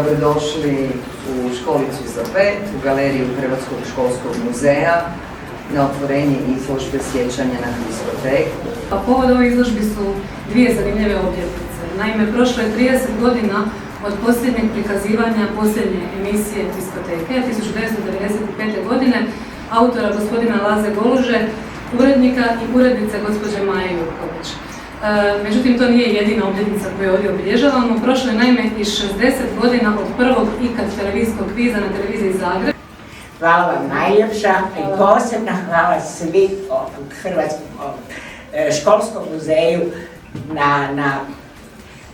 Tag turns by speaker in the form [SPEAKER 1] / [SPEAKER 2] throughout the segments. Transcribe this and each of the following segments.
[SPEAKER 1] Dobrodošli u školicu za pet, u galeriju Hrvatskog školskog muzeja, na otvorenje izložbe sjećanja na diskoteku.
[SPEAKER 2] Povod ove izložbi su dvije zanimljive obljetnice. Naime, prošlo je 30 godina od posljednjeg prikazivanja posljednje emisije diskoteke, 1995. godine, autora gospodina Laze Goluže, urednika i urednice gospođe Maje Jurković. Međutim, to nije jedina obljetnica koju ovdje obilježavamo. Prošlo je naime i 60 godina od prvog ikad televizijskog kviza na televiziji Zagreb.
[SPEAKER 3] Hvala vam najljepša i posebna hvala svi u Hrvatskom školskom muzeju na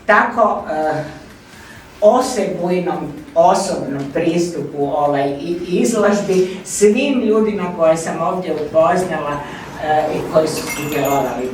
[SPEAKER 3] tako osebujnom, osobnom pristupu ovoj izložbi, svim ljudima koje sam ovdje upoznala i koji su sudjelovali.